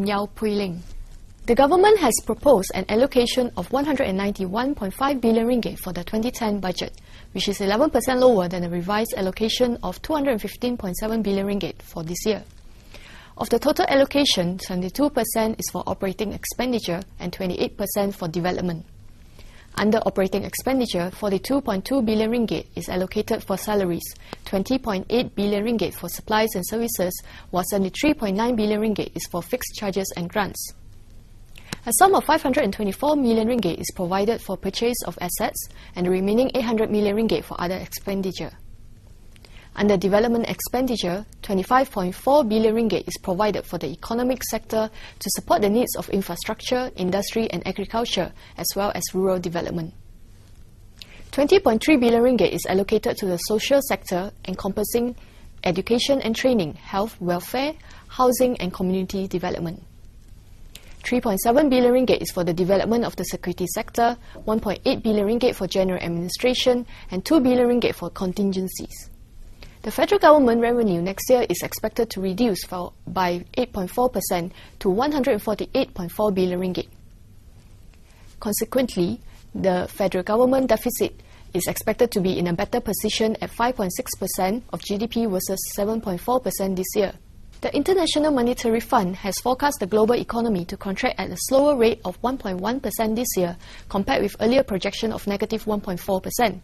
Yeow Pooi Ling. The government has proposed an allocation of 191.5 billion ringgit for the 2010 budget, which is 11% lower than the revised allocation of 215.7 billion ringgit for this year. Of the total allocation, 72% is for operating expenditure and 28% for development. Under operating expenditure, 42.2 billion ringgit is allocated for salaries, 20.8 billion ringgit for supplies and services, while 73.9 billion ringgit is for fixed charges and grants. A sum of 524 million ringgit is provided for purchase of assets and the remaining 800 million ringgit for other expenditure. Under development expenditure, 25.4 billion ringgit is provided for the economic sector to support the needs of infrastructure, industry and agriculture, as well as rural development. 20.3 billion ringgit is allocated to the social sector, encompassing education and training, health, welfare, housing and community development. 3.7 billion ringgit is for the development of the security sector, 1.8 billion ringgit for general administration, and 2 billion ringgit for contingencies. The federal government revenue next year is expected to reduce by 8.4% to 148.4 billion ringgit. Consequently, the federal government deficit is expected to be in a better position at 5.6% of GDP versus 7.4% this year. The International Monetary Fund has forecast the global economy to contract at a slower rate of 1.1% this year, compared with earlier projection of negative 1.4%.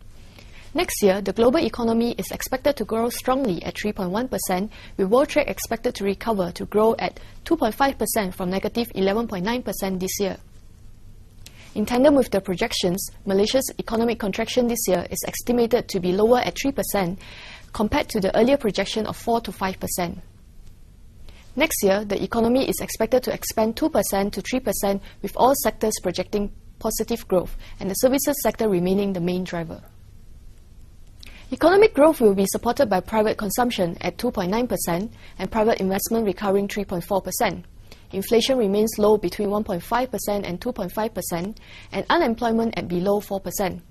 Next year, the global economy is expected to grow strongly at 3.1%, with world trade expected to recover to grow at 2.5% from negative 11.9% this year. In tandem with the projections, Malaysia's economic contraction this year is estimated to be lower at 3% compared to the earlier projection of 4 to 5%. Next year, the economy is expected to expand 2% to 3%, with all sectors projecting positive growth and the services sector remaining the main driver. Economic growth will be supported by private consumption at 2.9% and private investment recovering 3.4%. Inflation remains low between 1.5% and 2.5%, and unemployment at below 4%.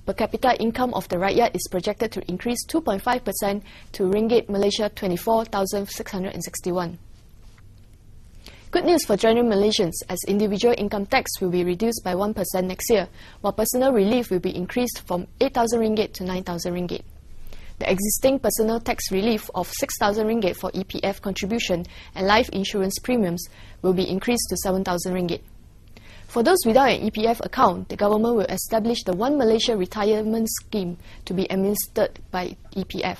Per capita income of the rakyat is projected to increase 2.5% to ringgit Malaysia 24,661. Good news for general Malaysians, as individual income tax will be reduced by 1% next year, while personal relief will be increased from 8,000 ringgit to 9,000 ringgit. The existing personal tax relief of 6,000 ringgit for EPF contribution and life insurance premiums will be increased to 7,000 ringgit. For those without an EPF account, the government will establish the 1Malaysia retirement scheme to be administered by EPF.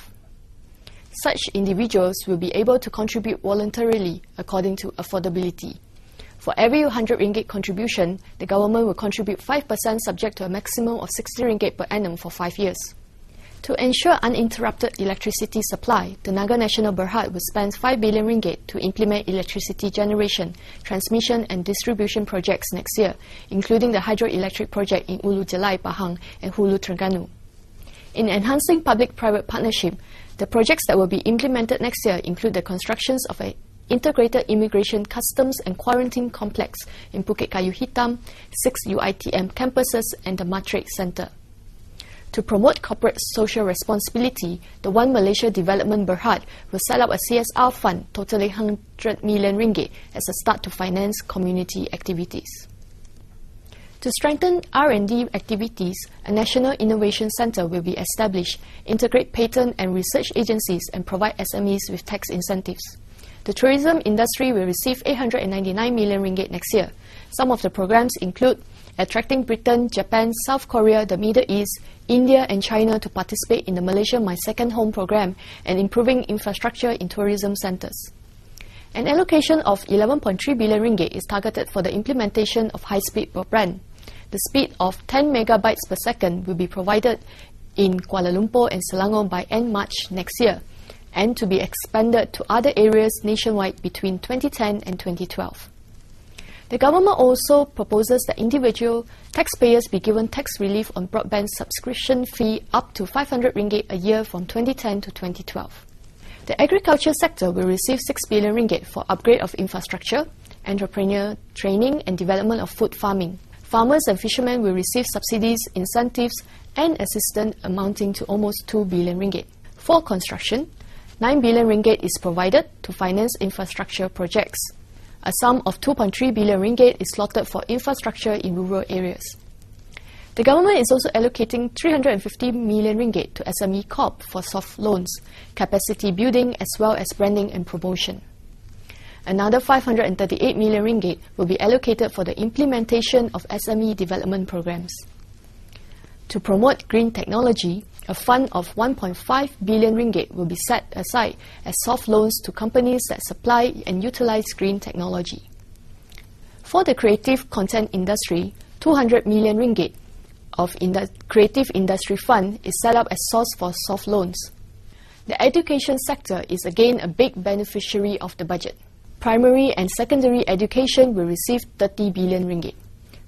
Such individuals will be able to contribute voluntarily according to affordability. For every 100 ringgit contribution, the government will contribute 5% subject to a maximum of 60 ringgit per annum for 5 years. To ensure uninterrupted electricity supply, the Naga Nasional Berhad will spend 5 billion ringgit to implement electricity generation, transmission and distribution projects next year, including the hydroelectric project in Ulu Jelai, Pahang and Hulu Terengganu. In enhancing public-private partnership, the projects that will be implemented next year include the constructions of an integrated immigration, customs and quarantine complex in Bukit Kayu Hitam, 6 UiTM campuses and the Matrix Centre. To promote corporate social responsibility, the 1Malaysia Development Berhad will set up a CSR fund totaling 100 million ringgit as a start to finance community activities. To strengthen R&D activities, a National Innovation Centre will be established, integrate patent and research agencies and provide SMEs with tax incentives. The tourism industry will receive 899 million ringgit next year. Some of the programs include attracting Britain, Japan, South Korea, the Middle East, India and China to participate in the Malaysia My Second Home program and improving infrastructure in tourism centres. An allocation of 11.3 billion ringgit is targeted for the implementation of high-speed broadband. The speed of 10 megabytes per second will be provided in Kuala Lumpur and Selangor by end March next year, and to be expanded to other areas nationwide between 2010 and 2012. The government also proposes that individual taxpayers be given tax relief on broadband subscription fee up to 500 ringgit a year from 2010 to 2012. The agriculture sector will receive 6 billion ringgit for upgrade of infrastructure, entrepreneur training and development of food farming. Farmers and fishermen will receive subsidies, incentives and assistance amounting to almost 2 billion ringgit. For construction, 9 billion ringgit is provided to finance infrastructure projects. A sum of 2.3 billion ringgit is slotted for infrastructure in rural areas. The government is also allocating 350 million ringgit to SME Corp for soft loans, capacity building as well as branding and promotion. Another 538 million ringgit will be allocated for the implementation of SME development programs. To promote green technology, a fund of 1.5 billion ringgit will be set aside as soft loans to companies that supply and utilize green technology. For the creative content industry, 200 million ringgit of Creative Industry Fund is set up as source for soft loans. The education sector is again a big beneficiary of the budget. Primary and secondary education will receive 30 billion ringgit.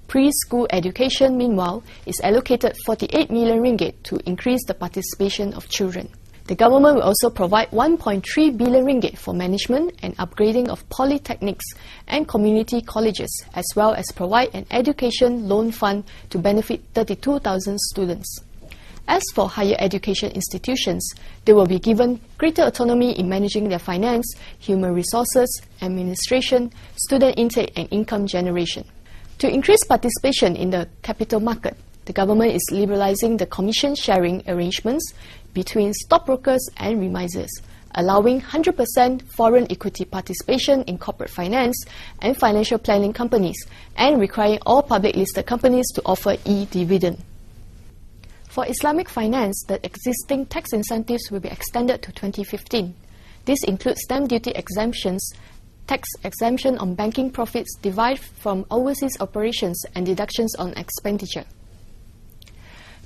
Preschool education, meanwhile, is allocated 48 million ringgit to increase the participation of children. The government will also provide 1.3 billion ringgit for management and upgrading of polytechnics and community colleges, as well as provide an education loan fund to benefit 32,000 students. As for higher education institutions, they will be given greater autonomy in managing their finance, human resources, administration, student intake and income generation. To increase participation in the capital market, the government is liberalizing the commission sharing arrangements between stockbrokers and remisers, allowing 100% foreign equity participation in corporate finance and financial planning companies, and requiring all public listed companies to offer e-dividend. For Islamic finance, the existing tax incentives will be extended to 2015. This includes stamp duty exemptions, tax exemption on banking profits derived from overseas operations, and deductions on expenditure.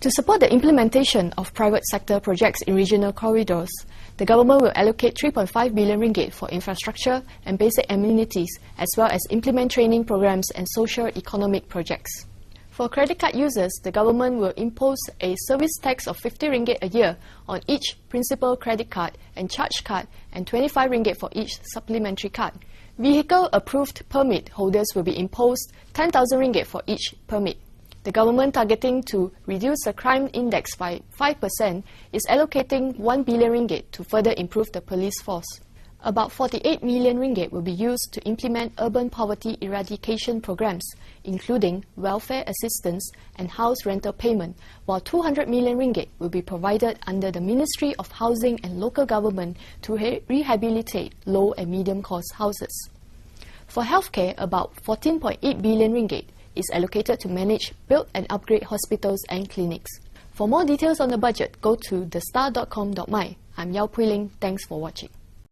To support the implementation of private sector projects in regional corridors, the government will allocate 3.5 billion ringgit for infrastructure and basic amenities, as well as implement training programs and socio-economic projects. For credit card users, the government will impose a service tax of 50 ringgit a year on each principal credit card and charge card, and 25 ringgit for each supplementary card. Vehicle-approved permit holders will be imposed 10,000 ringgit for each permit. The government, targeting to reduce the crime index by 5%, is allocating 1 billion ringgit to further improve the police force. About 48 million ringgit will be used to implement urban poverty eradication programs, including welfare assistance and house rental payment, while 200 million ringgit will be provided under the Ministry of Housing and Local Government to rehabilitate low and medium-cost houses. For healthcare, about 14.8 billion ringgit is allocated to manage, build and upgrade hospitals and clinics. For more details on the budget, go to thestar.com.my. I'm Yeow Pooi Ling. Thanks for watching.